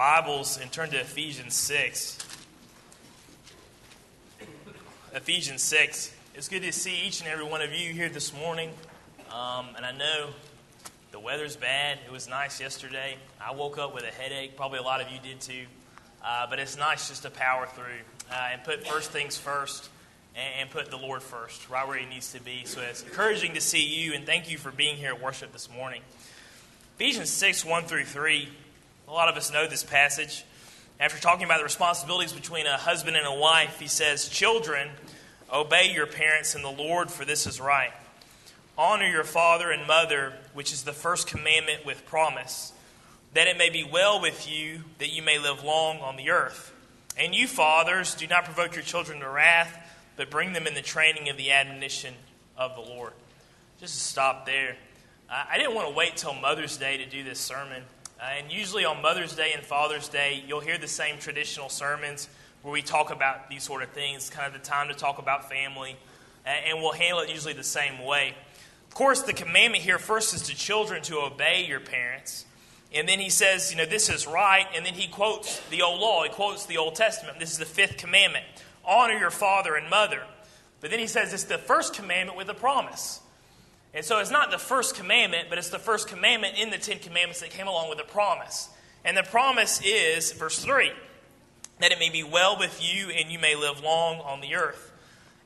Bibles and turn to Ephesians 6. Ephesians 6. It's good to see each and every one of you here this morning. And I know the weather's bad. It was nice yesterday. I woke up with a headache. Probably a lot of you did too. But it's nice just to power through and put first things first and put the Lord first, right where He needs to be. So it's encouraging to see you, and thank you for being here at worship this morning. Ephesians 6, 1 through 3. A lot of us know this passage. After talking about the responsibilities between a husband and a wife, he says, "Children, obey your parents in the Lord, for this is right. Honor your father and mother, which is the first commandment with promise, that it may be well with you, that you may live long on the earth. And you, fathers, do not provoke your children to wrath, but bring them in the training of the admonition of the Lord." Just to stop there. I didn't want to wait till Mother's Day to do this sermon. And usually on Mother's Day and Father's Day, you'll hear the same traditional sermons where we talk about these sort of things, kind of the time to talk about family, and we'll handle it usually the same way. Of course, the commandment here first is to children to obey your parents. And then he says, this is right. And then he quotes the old law. He quotes the Old Testament. This is the fifth commandment. Honor your father and mother. But then he says it's the first commandment with a promise. And so it's not the first commandment, but it's the first commandment in the 10 commandments that came along with a promise. And the promise is, verse 3, that it may be well with you and you may live long on the earth.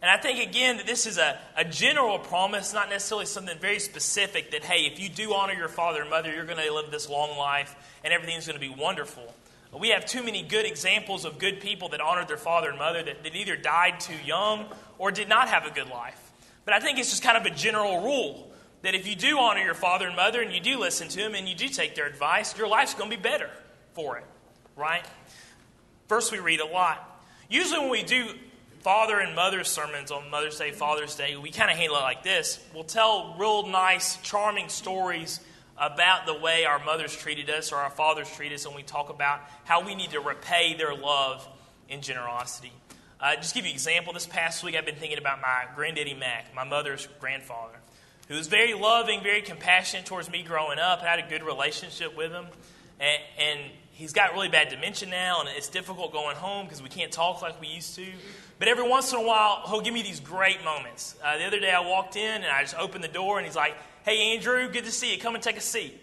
And I think, again, that this is a general promise, not necessarily something very specific that, hey, if you do honor your father and mother, you're going to live this long life and everything's going to be wonderful. We have too many good examples of good people that honored their father and mother that either died too young or did not have a good life. But I think it's just kind of a general rule that if you do honor your father and mother and you do listen to them and you do take their advice, your life's going to be better for it, right? First, we read a lot. Usually when we do father and mother sermons on Mother's Day, Father's Day, we kind of handle it like this. We'll tell real nice, charming stories about the way our mothers treated us or our fathers treated us, and we talk about how we need to repay their love and generosity. Just to give you an example, this past week I've been thinking about my granddaddy Mac, my mother's grandfather, who was very loving, very compassionate towards me growing up. I had a good relationship with him. And he's got really bad dementia now, and it's difficult going home because we can't talk like we used to. But every once in a while, he'll give me these great moments. The other day I walked in, and I just opened the door, and he's like, "Hey, Andrew, good to see you. Come and take a seat."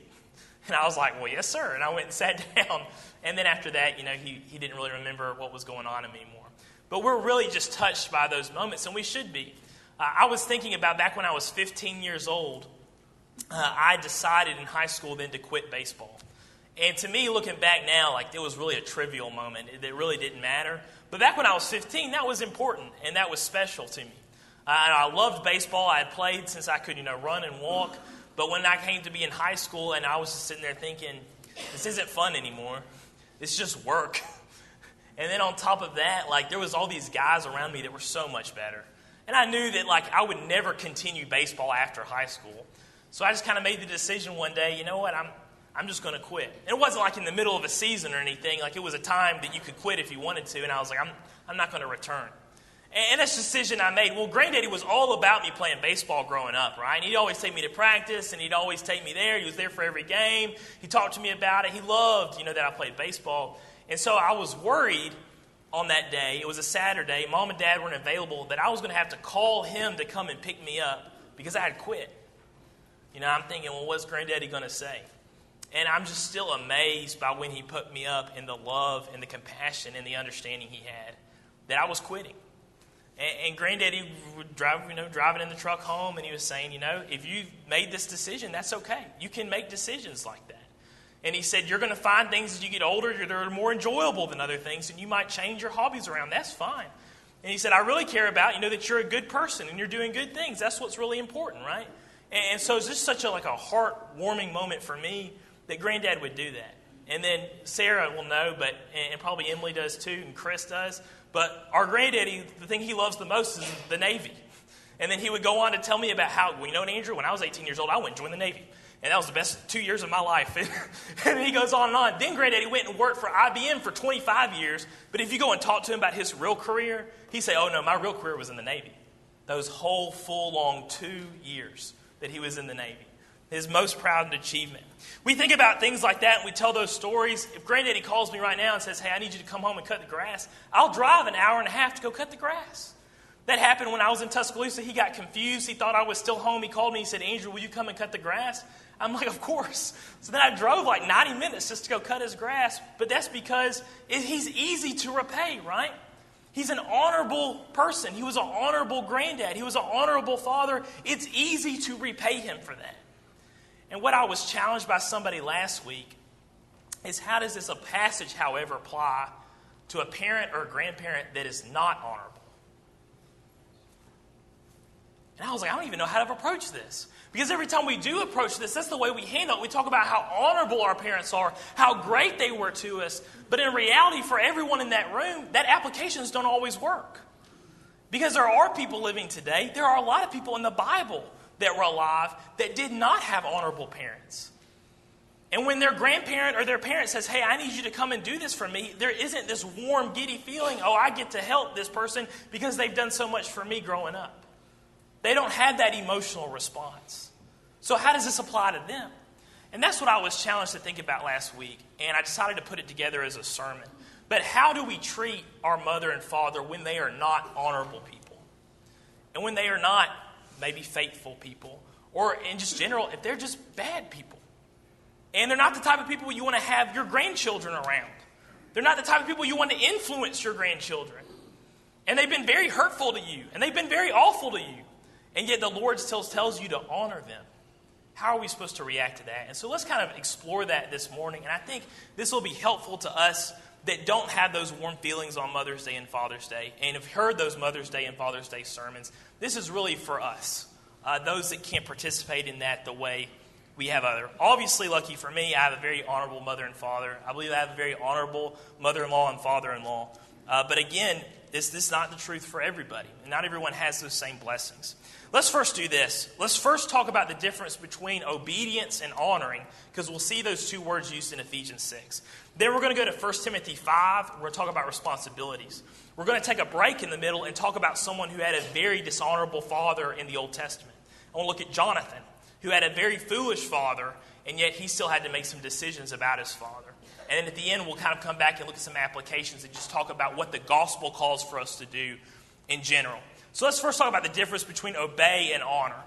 And I was like, "Well, yes, sir." And I went and sat down. And then after that, he didn't really remember what was going on anymore. But we're really just touched by those moments, and we should be. I was thinking about back when I was 15 years old, I decided in high school then to quit baseball. And to me, looking back now, it was really a trivial moment. It really didn't matter. But back when I was 15, that was important, and that was special to me. And I loved baseball. I had played since I could, run and walk. But when I came to be in high school, and I was just sitting there thinking, this isn't fun anymore. It's just work. And then on top of that, there was all these guys around me that were so much better. And I knew that, I would never continue baseball after high school. So I just kind of made the decision one day, you know what, I'm just going to quit. And it wasn't in the middle of a season or anything. It was a time that you could quit if you wanted to. And I was like, I'm not going to return. And that's the decision I made. Well, Granddaddy was all about me playing baseball growing up, right? And he'd always take me to practice, and he'd always take me there. He was there for every game. He talked to me about it. He loved, that I played baseball. And so I was worried on that day. It was a Saturday. Mom and Dad weren't available, that I was going to have to call him to come and pick me up because I had quit. I'm thinking, well, what's Granddaddy going to say? And I'm just still amazed by when he put me up in the love and the compassion and the understanding he had that I was quitting. And Granddaddy would driving in the truck home, and he was saying, if you've made this decision, that's okay. You can make decisions like that. And he said, you're going to find things as you get older that are more enjoyable than other things, and you might change your hobbies around. That's fine. And he said, I really care about, that you're a good person and you're doing good things. That's what's really important, right? And so it's just such a heart-warming moment for me that Granddad would do that. And then Sarah will know, and probably Emily does too, and Chris does. But our Granddaddy, the thing he loves the most is the Navy. And then he would go on to tell me about how, Andrew, when I was 18 years old, I went and joined the Navy. And that was the best 2 years of my life. And he goes on and on. Then Granddaddy went and worked for IBM for 25 years. But if you go and talk to him about his real career, he'd say, oh, no, my real career was in the Navy. Those whole full, long 2 years that he was in the Navy. his most proud achievement. We think about things like that and we tell those stories. If Granddaddy calls me right now and says, hey, I need you to come home and cut the grass, I'll drive an hour and a half to go cut the grass. That happened when I was in Tuscaloosa. He got confused. He thought I was still home. He called me. He said, Andrew, will you come and cut the grass? I'm like, of course. So then I drove like 90 minutes just to go cut his grass. But that's because he's easy to repay, right? He's an honorable person. He was an honorable granddad. He was an honorable father. It's easy to repay him for that. And what I was challenged by somebody last week is how does this passage, however, apply to a parent or a grandparent that is not honorable? And I was like, I don't even know how to approach this. Because every time we do approach this, that's the way we handle it. We talk about how honorable our parents are, how great they were to us. But in reality, for everyone in that room, that applications don't always work. Because there are people living today, there are a lot of people in the Bible that were alive that did not have honorable parents. And when their grandparent or their parent says, hey, I need you to come and do this for me, there isn't this warm, giddy feeling, oh, I get to help this person because they've done so much for me growing up. They don't have that emotional response. So how does this apply to them? And that's what I was challenged to think about last week, and I decided to put it together as a sermon. But how do we treat our mother and father when they are not honorable people? And when they are not maybe faithful people, or in just general, if they're just bad people? And they're not the type of people you want to have your grandchildren around. They're not the type of people you want to influence your grandchildren. And they've been very hurtful to you, and they've been very awful to you. And yet the Lord still tells you to honor them. How are we supposed to react to that? And so let's kind of explore that this morning. And I think this will be helpful to us that don't have those warm feelings on Mother's Day and Father's Day and have heard those Mother's Day and Father's Day sermons. This is really for us, those that can't participate in that the way we have other. Obviously, lucky for me, I have a very honorable mother and father. I believe I have a very honorable mother-in-law and father-in-law. But again, this is not the truth for everybody. And not everyone has those same blessings. Let's first do this. Let's first talk about the difference between obedience and honoring, because we'll see those two words used in Ephesians 6. Then we're going to go to 1 Timothy 5. We're going to talk about responsibilities. We're going to take a break in the middle and talk about someone who had a very dishonorable father in the Old Testament. I want to look at Jonathan, who had a very foolish father, and yet he still had to make some decisions about his father. And then at the end, we'll kind of come back and look at some applications and just talk about what the gospel calls for us to do in general. So let's first talk about the difference between obey and honor.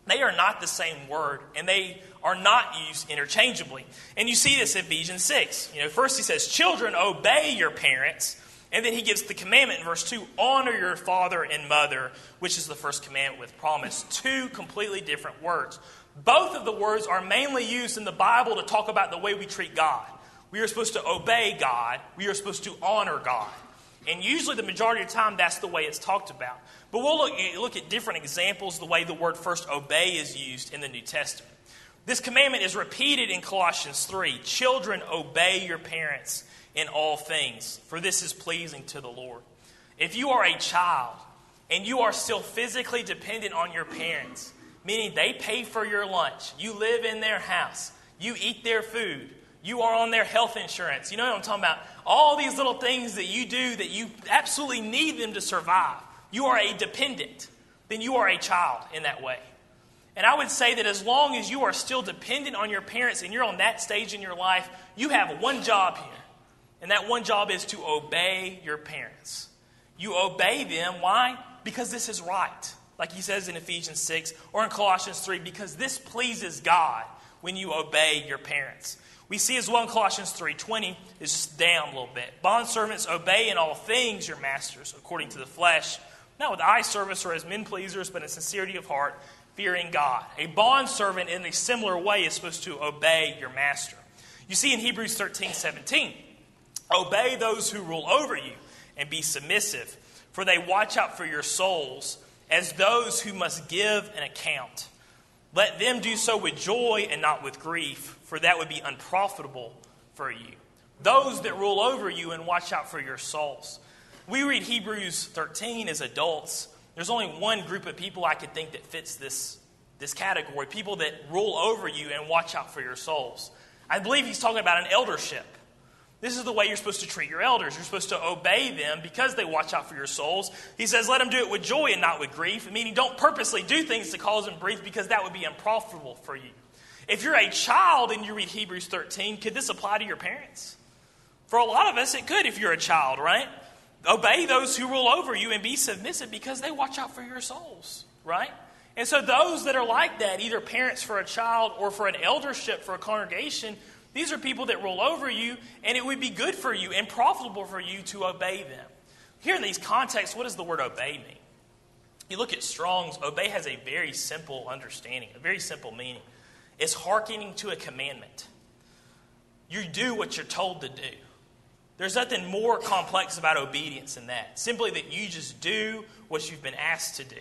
They are not the same word, and they are not used interchangeably. And you see this in Ephesians 6. First he says, children, obey your parents. And then he gives the commandment in verse 2, honor your father and mother, which is the first commandment with promise. Two completely different words. Both of the words are mainly used in the Bible to talk about the way we treat God. We are supposed to obey God. We are supposed to honor God. And usually the majority of the time, that's the way it's talked about. But we'll look at different examples, the way the word first obey is used in the New Testament. This commandment is repeated in Colossians 3. Children, obey your parents in all things, for this is pleasing to the Lord. If you are a child and you are still physically dependent on your parents, meaning they pay for your lunch, you live in their house, you eat their food, you are on their health insurance. You know what I'm talking about? All these little things that you do that you absolutely need them to survive. You are a dependent. Then you are a child in that way. And I would say that as long as you are still dependent on your parents and you're on that stage in your life, you have one job here. And that one job is to obey your parents. You obey them. Why? Because this is right. Like he says in Ephesians 6 or in Colossians 3, because this pleases God when you obey your parents. We see as well in Colossians 3:20, it's just down a little bit. Bondservants, obey in all things your masters, according to the flesh, not with eye service or as men pleasers, but in sincerity of heart, fearing God. A bondservant in a similar way is supposed to obey your master. You see in Hebrews 13:17, obey those who rule over you and be submissive, for they watch out for your souls as those who must give an account. Let them do so with joy and not with grief, for that would be unprofitable for you. Those that rule over you and watch out for your souls. We read Hebrews 13 as adults. There's only one group of people I could think that fits this category, people that rule over you and watch out for your souls. I believe he's talking about an eldership. This is the way you're supposed to treat your elders. You're supposed to obey them because they watch out for your souls. He says, let them do it with joy and not with grief, meaning don't purposely do things to cause them grief because that would be unprofitable for you. If you're a child and you read Hebrews 13, could this apply to your parents? For a lot of us, it could if you're a child, right? Obey those who rule over you and be submissive because they watch out for your souls, right? And so those that are like that, either parents for a child or for an eldership for a congregation, these are people that rule over you, and it would be good for you and profitable for you to obey them. Here in these contexts, what does the word obey mean? You look at Strong's, obey has a very simple understanding, a very simple meaning. It's hearkening to a commandment. You do what you're told to do. There's nothing more complex about obedience than that. Simply that you just do what you've been asked to do.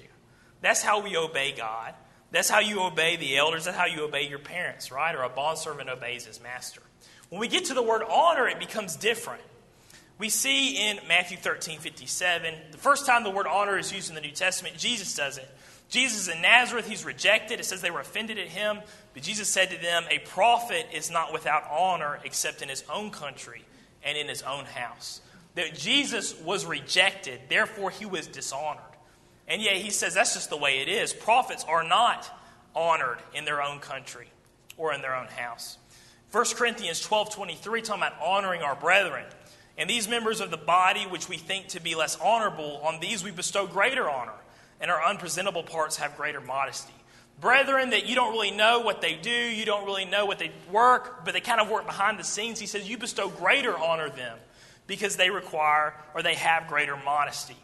That's how we obey God. That's how you obey the elders. That's how you obey your parents, right? Or a bondservant obeys his master. When we get to the word honor, it becomes different. We see in Matthew 13:57, the first time the word honor is used in the New Testament, Jesus does it. Jesus is in Nazareth, he's rejected. It says they were offended at him. But Jesus said to them, a prophet is not without honor except in his own country and in his own house. That Jesus was rejected, therefore he was dishonored. And yet he says that's just the way it is. Prophets are not honored in their own country or in their own house. 1 Corinthians 12:23 talking about honoring our brethren. And these members of the body which we think to be less honorable, on these we bestow greater honor, and our unpresentable parts have greater modesty. Brethren that you don't really know what they do, you don't really know what they work, but they kind of work behind the scenes, he says you bestow greater honor them because they require or they have greater modesty.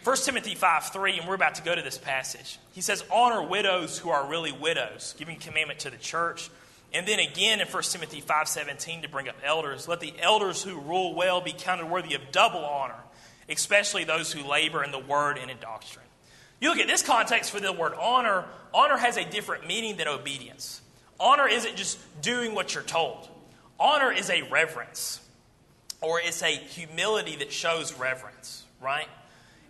1 Timothy 5:3, and we're about to go to this passage. He says, honor widows who are really widows, giving commandment to the church. And then again in 1 Timothy 5:17 to bring up elders. Let the elders who rule well be counted worthy of double honor, especially those who labor in the word and in doctrine. You look at this context for the word honor. Honor has a different meaning than obedience. Honor isn't just doing what you're told. Honor is a reverence, or it's a humility that shows reverence, right?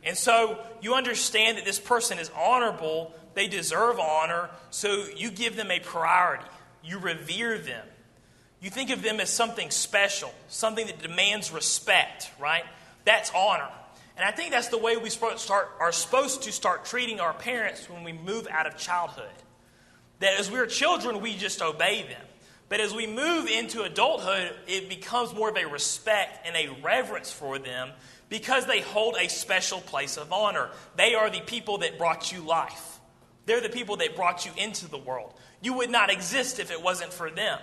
And so you understand that this person is honorable, they deserve honor, so you give them a priority. You revere them. You think of them as something special, something that demands respect, right? That's honor. And I think that's the way we are supposed to start treating our parents when we move out of childhood. That as we're children, we just obey them. But as we move into adulthood, it becomes more of a respect and a reverence for them because they hold a special place of honor. They are the people that brought you life. They're the people that brought you into the world. You would not exist if it wasn't for them.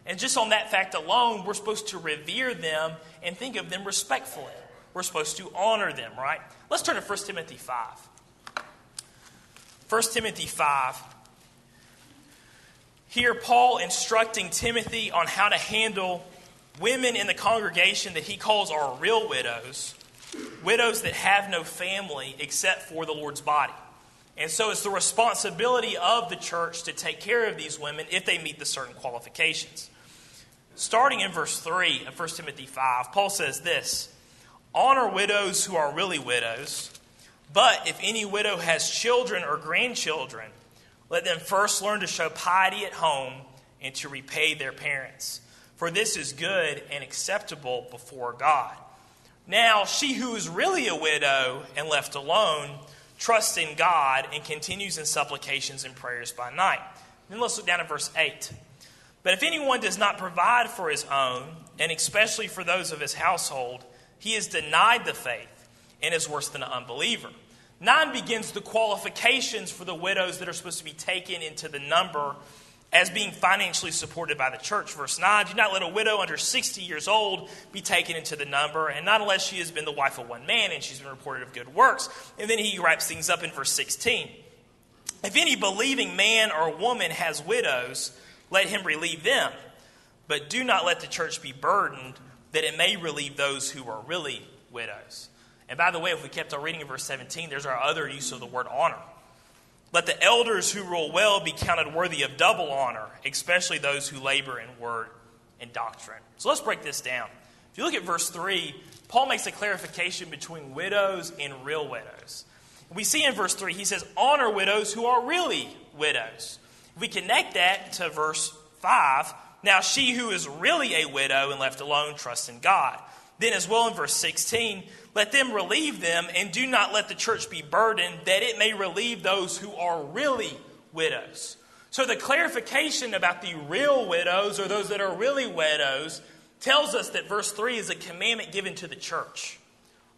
And just on that fact alone, we're supposed to revere them and think of them respectfully. We're supposed to honor them, right? Let's turn to 1 Timothy 5. 1 Timothy 5. Here, Paul instructing Timothy on how to handle women in the congregation that he calls are real widows. Widows that have no family except for the Lord's body. And so it's the responsibility of the church to take care of these women if they meet the certain qualifications. Starting in verse 3 of 1 Timothy 5, Paul says this, honor widows who are really widows, but if any widow has children or grandchildren, let them first learn to show piety at home and to repay their parents. For this is good and acceptable before God. Now, she who is really a widow and left alone trusts in God and continues in supplications and prayers by night. Then let's look down at verse 8. But if anyone does not provide for his own, and especially for those of his household, he is denied the faith and is worse than an unbeliever. 9 begins the qualifications for the widows that are supposed to be taken into the number as being financially supported by the church. Verse 9, do not let a widow under 60 years old be taken into the number, and not unless she has been the wife of one man and she's been reported of good works. And then he wraps things up in verse 16. If any believing man or woman has widows, let him relieve them. But do not let the church be burdened, that it may relieve those who are really widows. And by the way, if we kept our reading in verse 17, there's our other use of the word honor. Let the elders who rule well be counted worthy of double honor, especially those who labor in word and doctrine. So let's break this down. If you look at verse 3, Paul makes a clarification between widows and real widows. We see in verse 3, he says, honor widows who are really widows. If we connect that to verse 5, now she who is really a widow and left alone trusts in God. Then as well in verse 16, let them relieve them, and do not let the church be burdened, that it may relieve those who are really widows. So the clarification about the real widows, or those that are really widows, tells us that verse 3 is a commandment given to the church.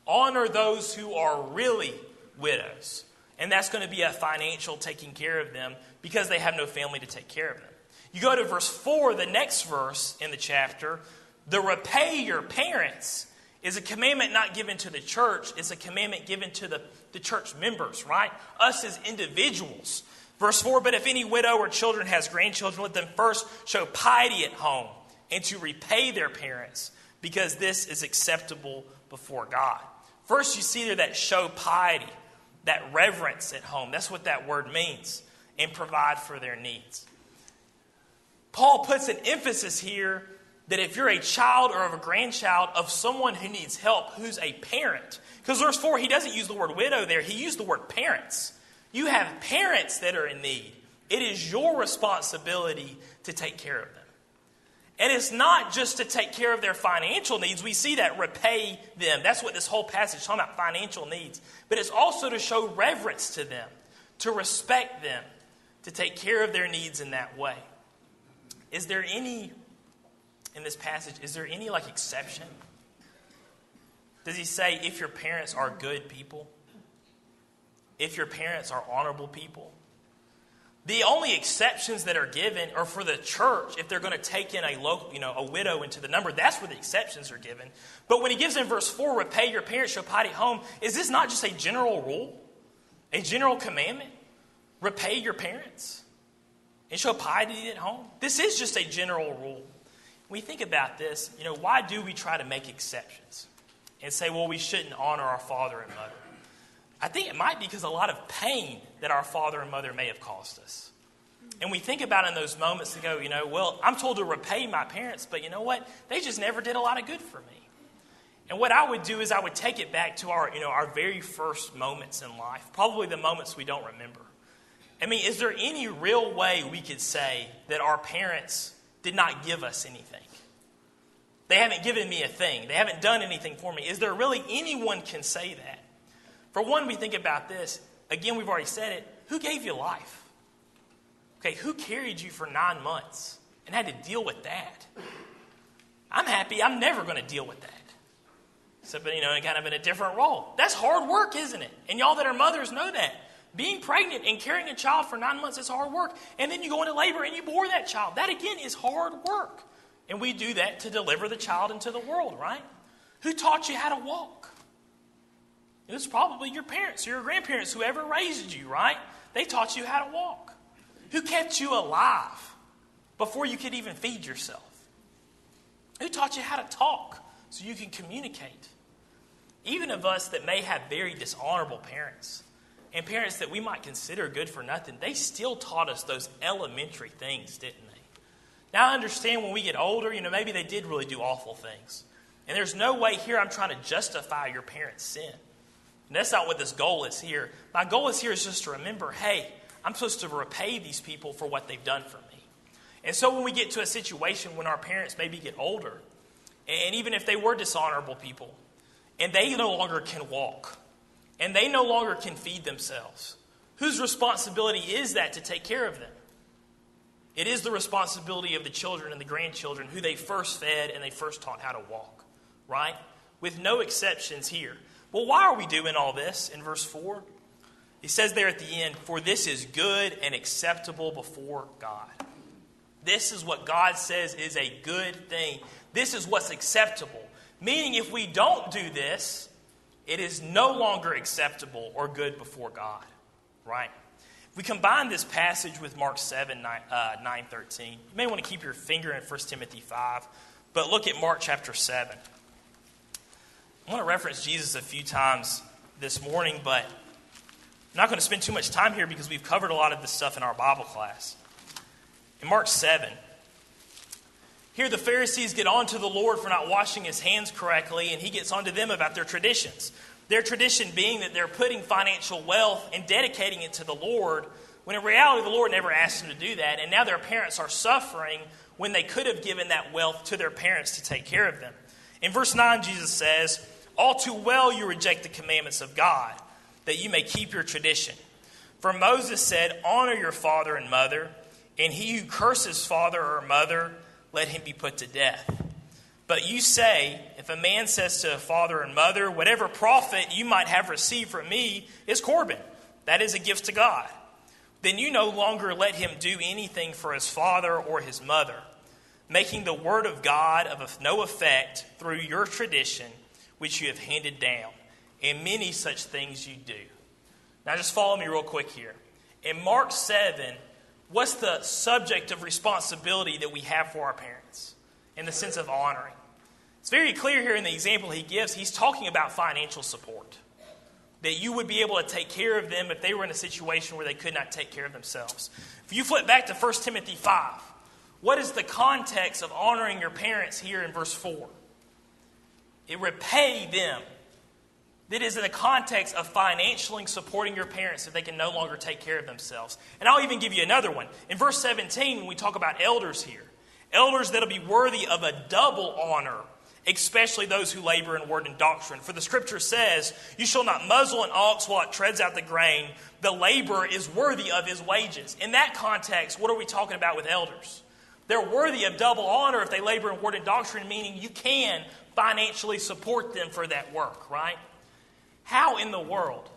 Honor those who are really widows. And that's going to be a financial taking care of them because they have no family to take care of them. You go to verse 4, the next verse in the chapter, the repay your parents is a commandment not given to the church. It's a commandment given to the church members, right? Us as individuals. Verse 4, but if any widow or children has grandchildren, let them first show piety at home and to repay their parents, because this is acceptable before God. First, you see there that show piety, that reverence at home. That's what that word means. And provide for their needs. Paul puts an emphasis here that if you're a child or of a grandchild of someone who needs help, who's a parent. Because verse 4, he doesn't use the word widow there. He used the word parents. You have parents that are in need. It is your responsibility to take care of them. And it's not just to take care of their financial needs. We see that repay them. That's what this whole passage is talking about, financial needs. But it's also to show reverence to them, to respect them, to take care of their needs in that way. Is there any, in this passage, is there any exception? Does he say if your parents are good people? If your parents are honorable people? The only exceptions that are given are for the church if they're going to take in a widow into the number. That's where the exceptions are given. But when he gives in verse 4, repay your parents, show piety at home, is this not just a general rule? A general commandment? Repay your parents and show piety at home? This is just a general rule. When we think about this, why do we try to make exceptions and say, well, we shouldn't honor our father and mother? I think it might be because a lot of pain that our father and mother may have caused us. And we think about in those moments to go, well, I'm told to repay my parents, but you know what? They just never did a lot of good for me. And what I would do is I would take it back to our very first moments in life, probably the moments we don't remember. I mean, is there any real way we could say that our parents did not give us anything? They haven't given me a thing. They haven't done anything for me. Is there really anyone can say that? For one, we think about this. Again, we've already said it. Who gave you life? Okay, who carried you for 9 months and had to deal with that? I'm happy I'm never going to deal with that. So, but, kind of in a different role. That's hard work, isn't it? And y'all that are mothers know that. Being pregnant and carrying a child for 9 months is hard work. And then you go into labor and you bore that child. That, again, is hard work. And we do that to deliver the child into the world, right? Who taught you how to walk? It was probably your parents or your grandparents, whoever raised you, right? They taught you how to walk. Who kept you alive before you could even feed yourself? Who taught you how to talk so you can communicate? Even of us that may have very dishonorable parents and parents that we might consider good for nothing, they still taught us those elementary things, didn't they? Now I understand when we get older, maybe they did really do awful things. And there's no way here I'm trying to justify your parents' sin. And that's not what this goal is here. My goal is just to remember, hey, I'm supposed to repay these people for what they've done for me. And so when we get to a situation when our parents maybe get older, and even if they were dishonorable people, and they no longer can walk, and they no longer can feed themselves, whose responsibility is that to take care of them? It is the responsibility of the children and the grandchildren who they first fed and they first taught how to walk, right? With no exceptions here. Well, why are we doing all this in verse 4? He says there at the end, for this is good and acceptable before God. This is what God says is a good thing. This is what's acceptable. Meaning if we don't do this, it is no longer acceptable or good before God, right? If we combine this passage with Mark 7, 9:13, you may want to keep your finger in 1 Timothy 5, but look at Mark chapter 7. I want to reference Jesus a few times this morning, but I'm not going to spend too much time here because we've covered a lot of this stuff in our Bible class. In Mark 7, here the Pharisees get on to the Lord for not washing his hands correctly, and he gets on to them about their traditions. Their tradition being that they're putting financial wealth and dedicating it to the Lord, when in reality the Lord never asked them to do that, and now their parents are suffering when they could have given that wealth to their parents to take care of them. In verse 9, Jesus says, all too well you reject the commandments of God, that you may keep your tradition. For Moses said, honor your father and mother, And he who curses father or mother, let him be put to death. But you say, if a man says to father and mother, whatever profit you might have received from me is Corban, that is a gift to God, then you no longer let him do anything for his father or his mother, making the word of God of no effect through your tradition, which you have handed down. And many such things you do. Now just follow me real quick here. In Mark 7, what's the subject of responsibility that we have for our parents in the sense of honoring? It's very clear here in the example he gives. He's talking about financial support. That you would be able to take care of them if they were in a situation where they could not take care of themselves. If you flip back to 1 Timothy 5, what is the context of honoring your parents here in verse 4? It repay them. That is in the context of financially supporting your parents if they can no longer take care of themselves. And I'll even give you another one. In verse 17, when we talk about elders here, elders that'll be worthy of a double honor, especially those who labor in word and doctrine. For the scripture says, you shall not muzzle an ox while it treads out the grain. The laborer is worthy of his wages. In that context, what are we talking about with elders? They're worthy of double honor if they labor in word and doctrine, meaning you can financially support them for that work, right? How in the world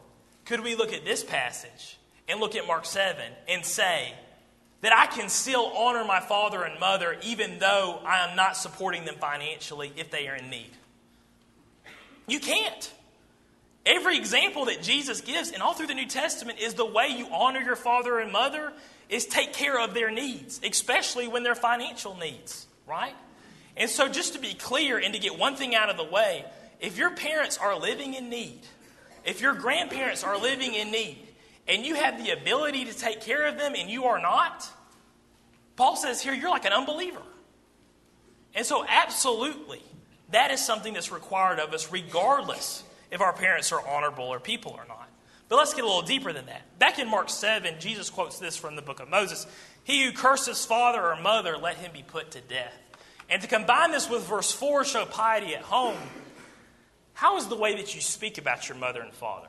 could we look at this passage and look at Mark 7 and say that I can still honor my father and mother even though I am not supporting them financially if they are in need? You can't. Every example that Jesus gives and all through the New Testament is the way you honor your father and mother is take care of their needs, especially when they're financial needs, right? And so just to be clear and to get one thing out of the way, if your parents are living in need, if your grandparents are living in need, and you have the ability to take care of them and you are not, Paul says here, you're like an unbeliever. And so absolutely, that is something that's required of us regardless if our parents are honorable or people or not. But let's get a little deeper than that. Back in Mark 7, Jesus quotes this from the book of Moses. He who curses father or mother, let him be put to death. And to combine this with verse 4, show piety at home, how is the way that you speak about your mother and father?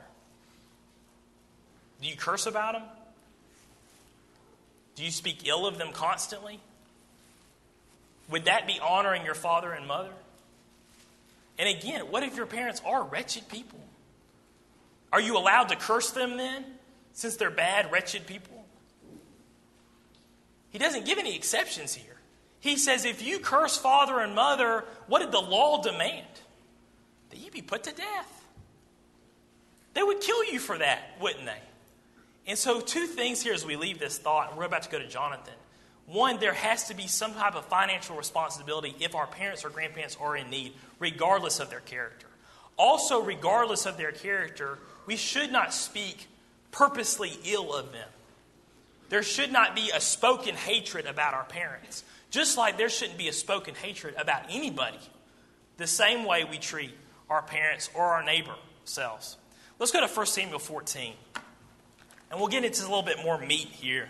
Do you curse about them? Do you speak ill of them constantly? Would that be honoring your father and mother? And again, what if your parents are wretched people? Are you allowed to curse them then, since they're bad, wretched people? He doesn't give any exceptions here. He says if you curse father and mother, what did the law demand? That you be put to death. They would kill you for that, wouldn't they? And so two things here as we leave this thought, and we're about to go to Jonathan. One, there has to be some type of financial responsibility if our parents or grandparents are in need, regardless of their character. Also, regardless of their character, we should not speak purposely ill of them. There should not be a spoken hatred about our parents, just like there shouldn't be a spoken hatred about anybody, the same way we treat our parents or our neighbor selves. Let's go to 1 Samuel 14. And we'll get into a little bit more meat here.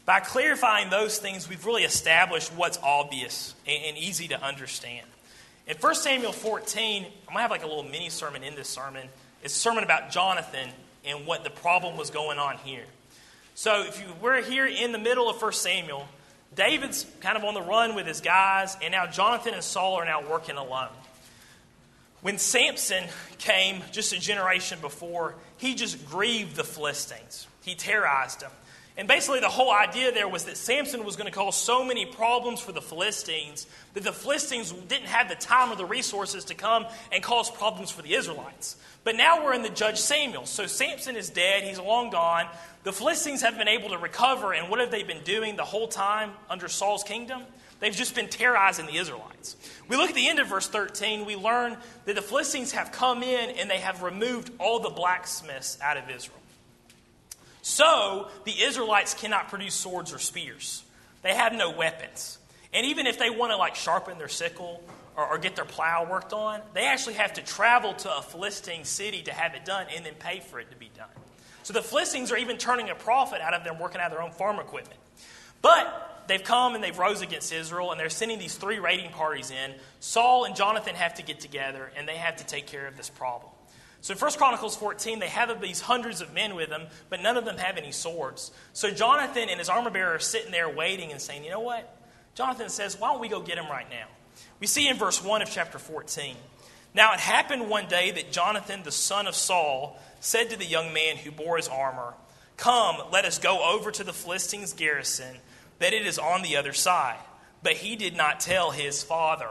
By clarifying those things, we've really established what's obvious and easy to understand. In 1 Samuel 14, I'm going to have like a little mini sermon in this sermon. It's a sermon about Jonathan and what the problem was going on here. So we're here in the middle of 1 Samuel. David's kind of on the run with his guys, and now Jonathan and Saul are now working alone. When Samson came just a generation before, he just grieved the Philistines. He terrorized them. And basically the whole idea there was that Samson was going to cause so many problems for the Philistines that the Philistines didn't have the time or the resources to come and cause problems for the Israelites. But now we're in the Judge Samuel. So Samson is dead. He's long gone. The Philistines have been able to recover. And what have they been doing the whole time under Saul's kingdom? They've just been terrorizing the Israelites. We look at the end of verse 13. We learn that the Philistines have come in and they have removed all the blacksmiths out of Israel. So the Israelites cannot produce swords or spears. They have no weapons. And even if they want to sharpen their sickle or get their plow worked on, they actually have to travel to a Philistine city to have it done and then pay for it to be done. So the Philistines are even turning a profit out of them working out their own farm equipment. But they've come and they've rose against Israel, and they're sending these 3 raiding parties in. Saul and Jonathan have to get together, and they have to take care of this problem. So in 1 Chronicles 14, they have these hundreds of men with them, but none of them have any swords. So Jonathan and his armor bearer are sitting there waiting and saying, you know what? Jonathan says, why don't we go get him right now? We see in verse 1 of chapter 14. Now it happened one day that Jonathan, the son of Saul, said to the young man who bore his armor, come, let us go over to the Philistines' garrison, that it is on the other side. But he did not tell his father.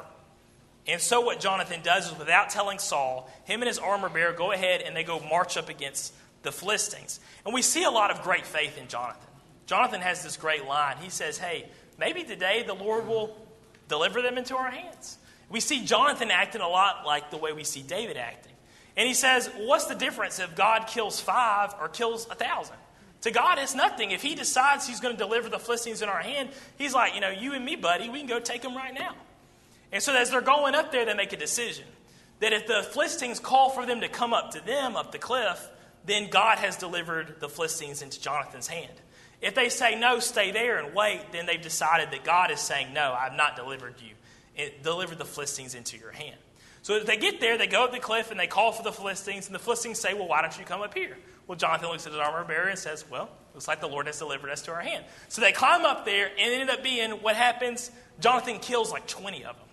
And so what Jonathan does is, without telling Saul, him and his armor bearer go ahead and they go march up against the Philistines. And we see a lot of great faith in Jonathan. Jonathan has this great line. He says, hey, maybe today the Lord will deliver them into our hands. We see Jonathan acting a lot like the way we see David acting. And he says, what's the difference if God kills 5 or kills 1,000? To God, it's nothing. If he decides he's going to deliver the Philistines in our hand, he's like, you and me, buddy, we can go take them right now. And so as they're going up there, they make a decision that if the Philistines call for them to come up to them, up the cliff, then God has delivered the Philistines into Jonathan's hand. If they say, no, stay there and wait, then they've decided that God is saying, no, I've not delivered you. It delivered the Philistines into your hand. So as they get there, they go up the cliff and they call for the Philistines, and the Philistines say, well, why don't you come up here? Well, Jonathan looks at his armor bearer and says, well, looks like the Lord has delivered us to our hand. So they climb up there, and it ended up being what happens. Jonathan kills like 20 of them.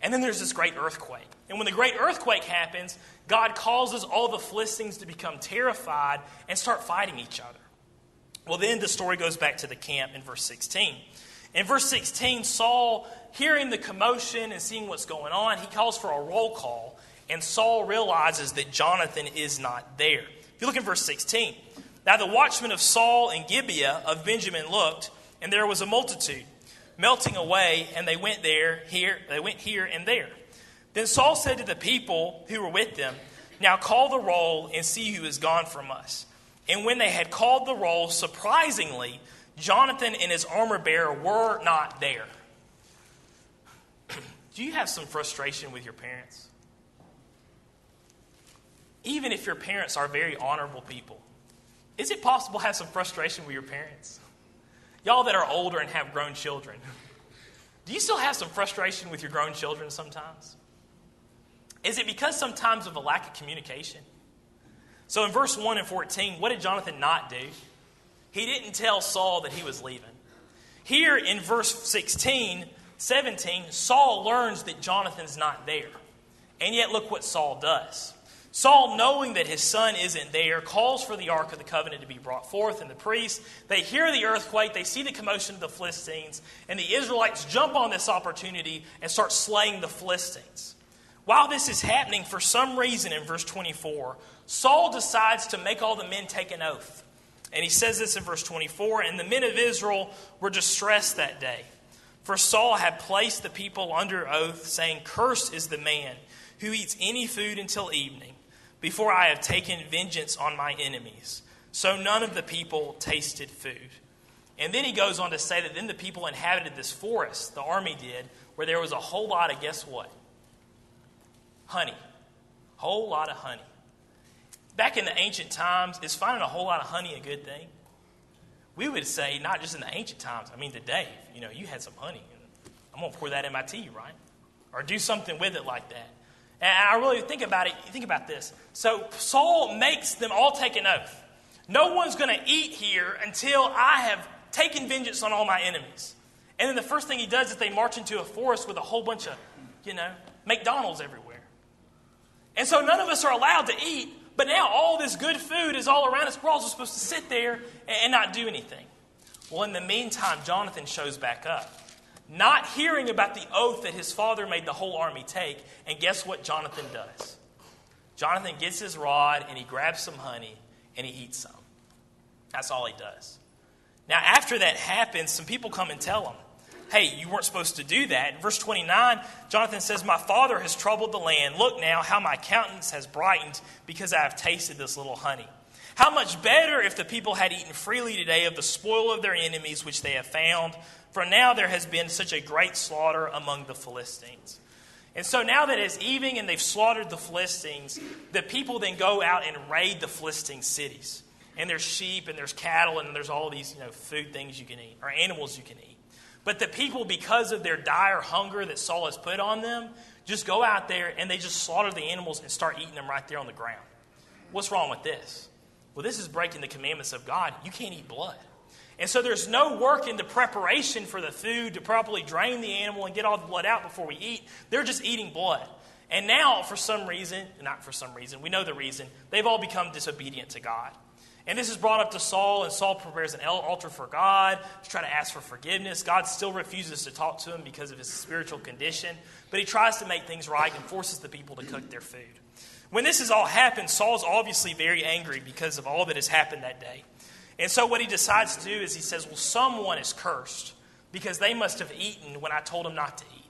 And then there's this great earthquake. And when the great earthquake happens, God causes all the Philistines to become terrified and start fighting each other. Well, then the story goes back to the camp in verse 16. In verse 16, Saul, hearing the commotion and seeing what's going on, he calls for a roll call, and Saul realizes that Jonathan is not there. If you look in verse 16, now the watchmen of Saul and Gibeah of Benjamin looked, and there was a multitude melting away, and they went here and there. Then Saul said to the people who were with them, now call the roll and see who is gone from us. And when they had called the roll, surprisingly, Jonathan and his armor bearer were not there. Do you have some frustration with your parents? Even if your parents are very honorable people, is it possible to have some frustration with your parents? Y'all that are older and have grown children, do you still have some frustration with your grown children sometimes? Is it because sometimes of a lack of communication? So in verse 1 and 14, what did Jonathan not do? He didn't tell Saul that he was leaving. Here in verse 17, Saul learns that Jonathan's not there. And yet look what Saul does. Saul, knowing that his son isn't there, calls for the Ark of the Covenant to be brought forth, and the priests, they hear the earthquake, they see the commotion of the Philistines, and the Israelites jump on this opportunity and start slaying the Philistines. While this is happening, for some reason in verse 24, Saul decides to make all the men take an oath. And he says this in verse 24, and the men of Israel were distressed that day. For Saul had placed the people under oath, saying, cursed is the man who eats any food until evening, before I have taken vengeance on my enemies. So none of the people tasted food. And then he goes on to say that then the people inhabited this forest, the army did, where there was a whole lot of, guess what? Honey. Whole lot of honey. Back in the ancient times, is finding a whole lot of honey a good thing? We would say, not just in the ancient times, I mean today, you had some honey. I'm going to pour that in my tea, right? Or do something with it like that. And I really think about it. You think about this. So Saul makes them all take an oath. No one's going to eat here until I have taken vengeance on all my enemies. And then the first thing he does is they march into a forest with a whole bunch of, McDonald's everywhere. And so none of us are allowed to eat, but now all this good food is all around us. We're all just supposed to sit there and not do anything. Well, in the meantime, Jonathan shows back up, not hearing about the oath that his father made the whole army take. And guess what Jonathan does? Jonathan gets his rod and he grabs some honey and he eats some. That's all he does. Now, after that happens, some people come and tell him, hey, you weren't supposed to do that. In verse 29, Jonathan says, my father has troubled the land. Look now how my countenance has brightened because I have tasted this little honey. How much better if the people had eaten freely today of the spoil of their enemies which they have found. For now there has been such a great slaughter among the Philistines. And so now that it's evening and they've slaughtered the Philistines, the people then go out and raid the Philistine cities. And there's sheep and there's cattle and there's all these food things you can eat, or animals you can eat. But the people, because of their dire hunger that Saul has put on them, just go out there and they just slaughter the animals and start eating them right there on the ground. what's wrong with this? Well, this is breaking the commandments of God. You can't eat blood. And so there's no work in the preparation for the food to properly drain the animal and get all the blood out before we eat. They're just eating blood. And now, for some reason, not for some reason, we know the reason, they've all become disobedient to God. And this is brought up to Saul, and Saul prepares an altar for God to try to ask for forgiveness. God still refuses to talk to him because of his spiritual condition, but he tries to make things right and forces the people to cook their food. When this has all happened, Saul's obviously very angry because of all that has happened that day. And so what he decides to do is he says, well, someone is cursed because they must have eaten when I told them not to eat.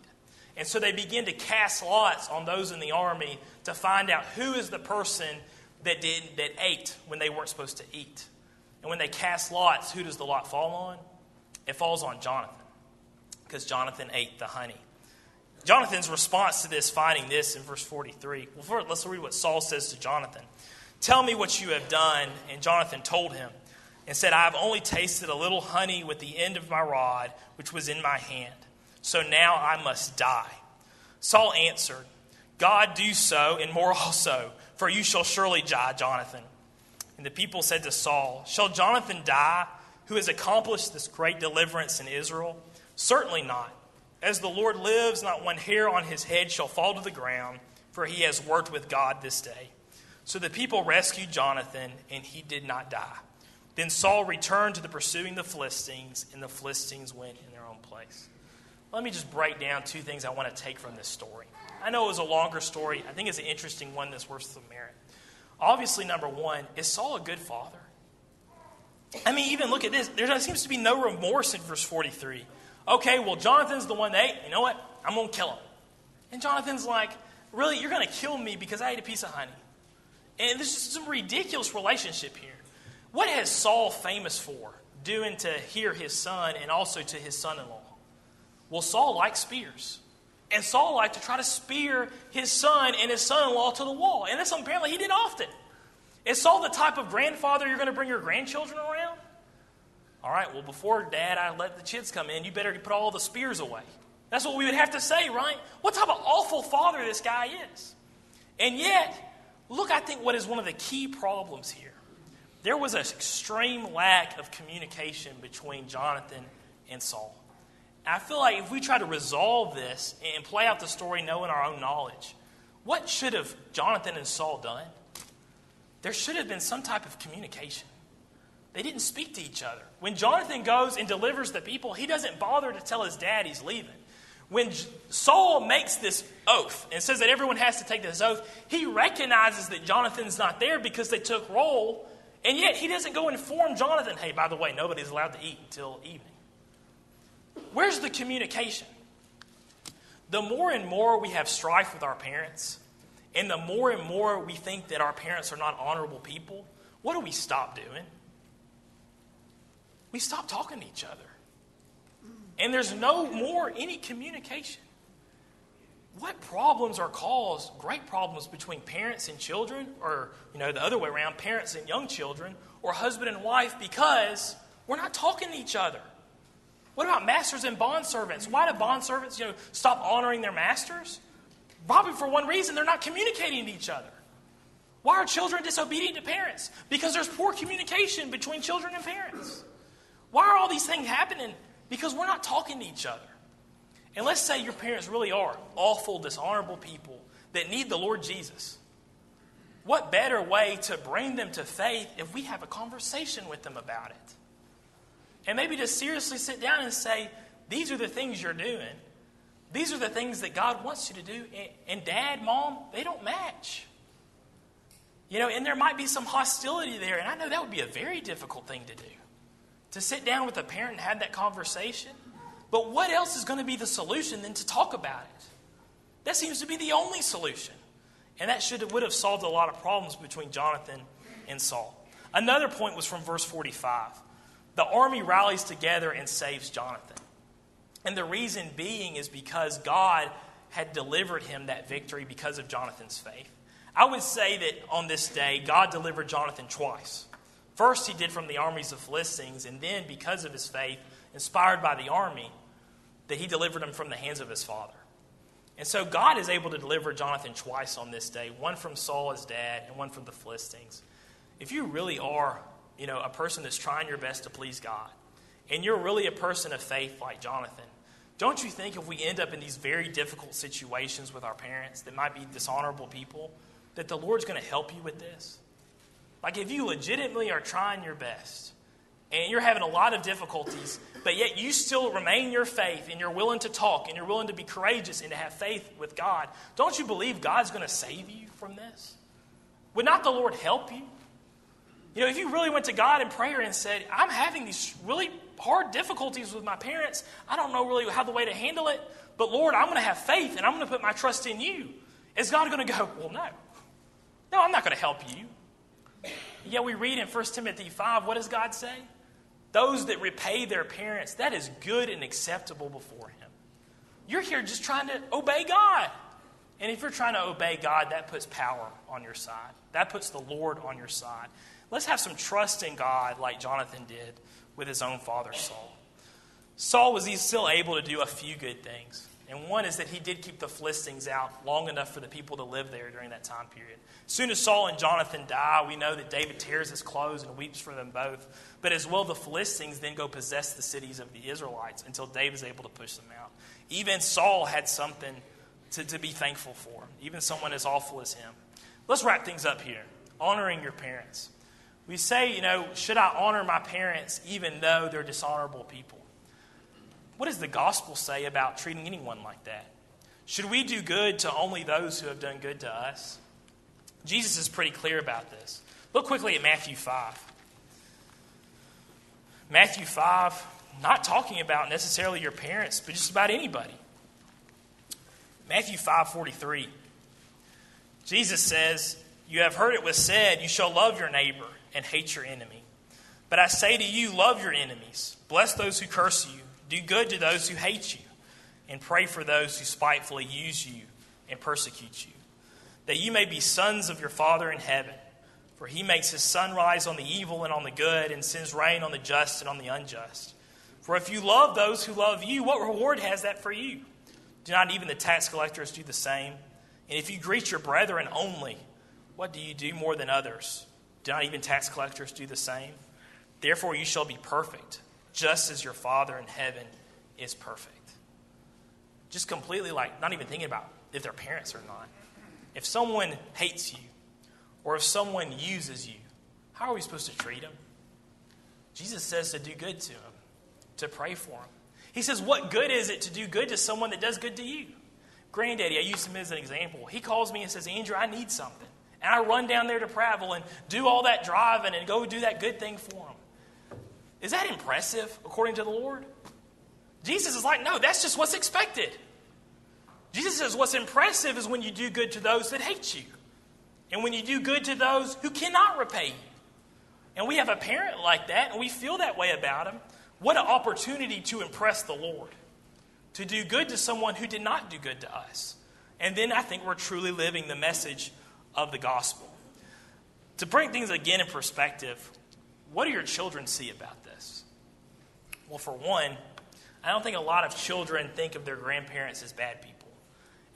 And so they begin to cast lots on those in the army to find out who is the person that ate when they weren't supposed to eat. And when they cast lots, who does the lot fall on? It falls on Jonathan, because Jonathan ate the honey. Jonathan's response to this, finding this in verse 43. Well, first, let's read what Saul says to Jonathan. Tell me what you have done. And Jonathan told him and said, I have only tasted a little honey with the end of my rod, which was in my hand. So now I must die. Saul answered, God do so, and more also, for you shall surely die, Jonathan. And the people said to Saul, shall Jonathan die, who has accomplished this great deliverance in Israel? Certainly not. As the Lord lives, not one hair on his head shall fall to the ground, for he has worked with God this day. So the people rescued Jonathan, and he did not die. Then Saul returned to the pursuing the Philistines, and the Philistines went in their own place. Let me just break down two things I want to take from this story. I know it was a longer story. I think it's an interesting one that's worth some merit. Obviously, number one, is Saul a good father? I mean, even look at this. There seems to be no remorse in verse 43. Okay, well, Jonathan's the one that ate. You know what? I'm going to kill him. And Jonathan's like, really? You're going to kill me because I ate a piece of honey? And this is some ridiculous relationship here. What has Saul famous for doing to hear his son and also to his son-in-law? Well, Saul liked spears. And Saul liked to try to spear his son and his son-in-law to the wall. And that's apparently he did often. Is Saul the type of grandfather you're going to bring your grandchildren around? All right, well, before Dad, I let the kids come in, you better put all the spears away. That's what we would have to say, right? What type of awful father this guy is. And yet, look, I think what is one of the key problems here. There was an extreme lack of communication between Jonathan and Saul. And I feel like if we try to resolve this and play out the story knowing our own knowledge, what should have Jonathan and Saul done? There should have been some type of communication. They didn't speak to each other. When Jonathan goes and delivers the people, he doesn't bother to tell his dad he's leaving. When Saul makes this oath and says that everyone has to take this oath, he recognizes that Jonathan's not there because they took roll, and yet he doesn't go inform Jonathan, hey, by the way, nobody's allowed to eat until evening. Where's the communication? The more and more we have strife with our parents, and the more and more we think that our parents are not honorable people, what do we stop doing? We stop talking to each other. And there's no more any communication. What problems are caused, great problems between parents and children, or the other way around, parents and young children, or husband and wife, because we're not talking to each other. What about masters and bondservants? Why do bondservants, stop honoring their masters? Probably for one reason, they're not communicating to each other. Why are children disobedient to parents? Because there's poor communication between children and parents. Why are all these things happening? Because we're not talking to each other. And let's say your parents really are awful, dishonorable people that need the Lord Jesus. What better way to bring them to faith if we have a conversation with them about it? And maybe just seriously sit down and say, these are the things you're doing. These are the things that God wants you to do. And Dad, Mom, they don't match. And there might be some hostility there. And I know that would be a very difficult thing to do. To sit down with a parent and have that conversation. But what else is going to be the solution than to talk about it? That seems to be the only solution. And that would have solved a lot of problems between Jonathan and Saul. Another point was from verse 45. The army rallies together and saves Jonathan. And the reason being is because God had delivered him that victory because of Jonathan's faith. I would say that on this day, God delivered Jonathan twice. First, he did from the armies of Philistines, and then because of his faith, inspired by the army, that he delivered him from the hands of his father. And so God is able to deliver Jonathan twice on this day, one from Saul, his dad, and one from the Philistines. If you really are, a person that's trying your best to please God, and you're really a person of faith like Jonathan, don't you think if we end up in these very difficult situations with our parents that might be dishonorable people, that the Lord's going to help you with this? Like if you legitimately are trying your best, and you're having a lot of difficulties, but yet you still remain your faith, and you're willing to talk, and you're willing to be courageous and to have faith with God, don't you believe God's going to save you from this? Would not the Lord help you? If you really went to God in prayer and said, I'm having these really hard difficulties with my parents, I don't know really how the way to handle it, but Lord, I'm going to have faith, and I'm going to put my trust in you. Is God going to go, well, no. No, I'm not going to help you. Yeah, we read in 1 Timothy 5, what does God say? Those that repay their parents, that is good and acceptable before Him. You're here just trying to obey God. And if you're trying to obey God, that puts power on your side. That puts the Lord on your side. Let's have some trust in God like Jonathan did with his own father, Saul. Saul was still able to do a few good things. And one is that he did keep the Philistines out long enough for the people to live there during that time period. As soon as Saul and Jonathan die, we know that David tears his clothes and weeps for them both. But as well, the Philistines then go possess the cities of the Israelites until David is able to push them out. Even Saul had something to be thankful for, even someone as awful as him. Let's wrap things up here. Honoring your parents. We say, should I honor my parents even though they're dishonorable people? What does the gospel say about treating anyone like that? Should we do good to only those who have done good to us? Jesus is pretty clear about this. Look quickly at Matthew 5. Matthew 5, not talking about necessarily your parents, but just about anybody. Matthew 5:43. Jesus says, you have heard it was said, you shall love your neighbor and hate your enemy. But I say to you, love your enemies. Bless those who curse you. Do good to those who hate you. And pray for those who spitefully use you and persecute you, that you may be sons of your Father in heaven. For He makes His sun rise on the evil and on the good, and sends rain on the just and on the unjust. For if you love those who love you, what reward has that for you? Do not even the tax collectors do the same? And if you greet your brethren only, what do you do more than others? Do not even tax collectors do the same? Therefore you shall be perfect, just as your Father in heaven is perfect. Just completely not even thinking about if they're parents or not. If someone hates you, or if someone uses you, how are we supposed to treat them? Jesus says to do good to them, to pray for them. He says, what good is it to do good to someone that does good to you? Granddaddy, I used him as an example. He calls me and says, Andrew, I need something. And I run down there to Prattville and do all that driving and go do that good thing for him. Is that impressive according to the Lord? Jesus is like, no, that's just what's expected. Jesus says what's impressive is when you do good to those that hate you. And when you do good to those who cannot repay you. And we have a parent like that, and we feel that way about him. What an opportunity to impress the Lord. To do good to someone who did not do good to us. And then I think we're truly living the message of the gospel. To bring things again in perspective, what do your children see about this? Well, for one, I don't think a lot of children think of their grandparents as bad people.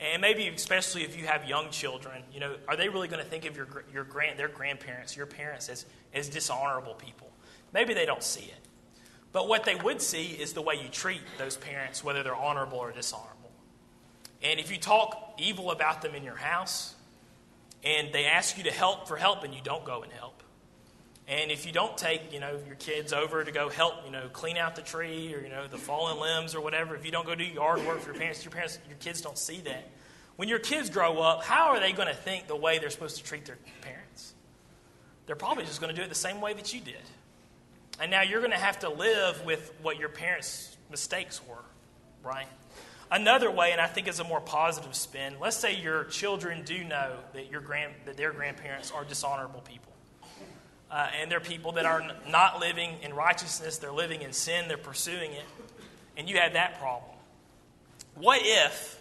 And maybe especially if you have young children, are they really going to think of their grandparents, your parents, as dishonorable people? Maybe they don't see it. But what they would see is the way you treat those parents, whether they're honorable or dishonorable. And if you talk evil about them in your house, and they ask you to help and you don't go and help. And if you don't take, your kids over to go help, clean out the tree or, the fallen limbs or whatever, if you don't go do yard work for your kids don't see that. When your kids grow up, how are they going to think the way they're supposed to treat their parents? They're probably just going to do it the same way that you did. And now you're going to have to live with what your parents' mistakes were, right? Another way, and I think is a more positive spin, let's say your children do know that their grandparents are dishonorable people. And they're people that are not living in righteousness, they're living in sin, they're pursuing it, and you have that problem. What if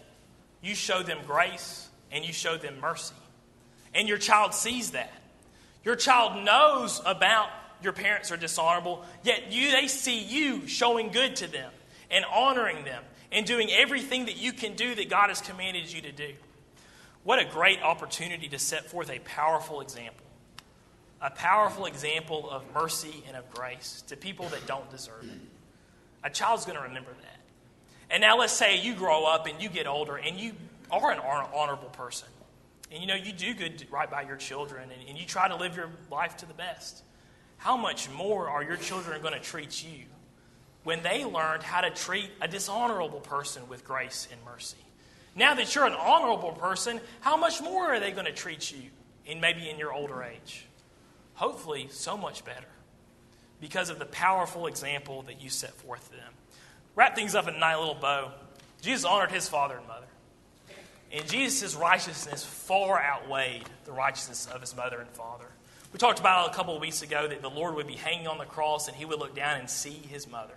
you show them grace and you show them mercy, and your child sees that? Your child knows about your parents are dishonorable, yet they see you showing good to them and honoring them and doing everything that you can do that God has commanded you to do. What a great opportunity to set forth a powerful example of mercy and of grace to people that don't deserve it. A child's going to remember that. And now let's say you grow up and you get older and you are an honorable person. And you do good right by your children and you try to live your life to the best. How much more are your children going to treat you when they learned how to treat a dishonorable person with grace and mercy? Now that you're an honorable person, how much more are they going to treat you maybe in your older age? Hopefully, so much better because of the powerful example that you set forth to them. Wrap things up in a nice little bow. Jesus honored his father and mother. And Jesus' righteousness far outweighed the righteousness of his mother and father. We talked about it a couple of weeks ago that the Lord would be hanging on the cross and he would look down and see his mother.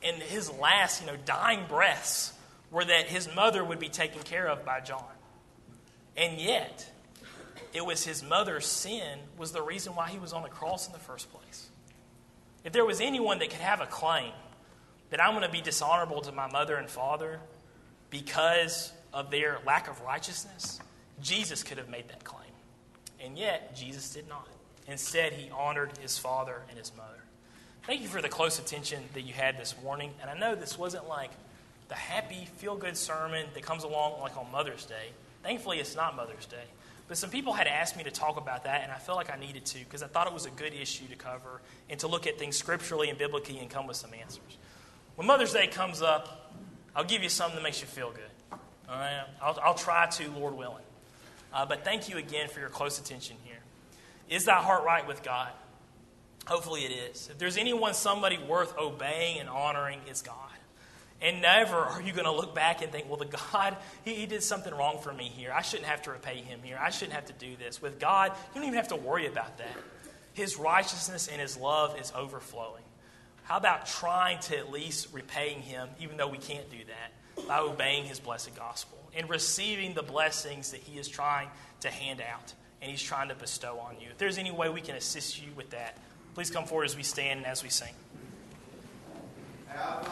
And his last, dying breaths were that his mother would be taken care of by John. And yet, it was his mother's sin was the reason why he was on the cross in the first place. If there was anyone that could have a claim that I'm going to be dishonorable to my mother and father because of their lack of righteousness, Jesus could have made that claim. And yet, Jesus did not. Instead, he honored his father and his mother. Thank you for the close attention that you had this morning. And I know this wasn't like the happy, feel-good sermon that comes along like on Mother's Day. Thankfully, it's not Mother's Day. But some people had asked me to talk about that, and I felt like I needed to because I thought it was a good issue to cover and to look at things scripturally and biblically and come with some answers. When Mother's Day comes up, I'll give you something that makes you feel good. All right? I'll try to, Lord willing. But thank you again for your close attention here. Is thy heart right with God? Hopefully it is. If there's somebody worth obeying and honoring, it's God. And never are you going to look back and think, well, the God, he did something wrong for me here. I shouldn't have to repay him here. I shouldn't have to do this. With God, you don't even have to worry about that. His righteousness and his love is overflowing. How about trying to at least repaying him, even though we can't do that, by obeying his blessed gospel and receiving the blessings that he is trying to hand out and he's trying to bestow on you. If there's any way we can assist you with that, please come forward as we stand and as we sing. Have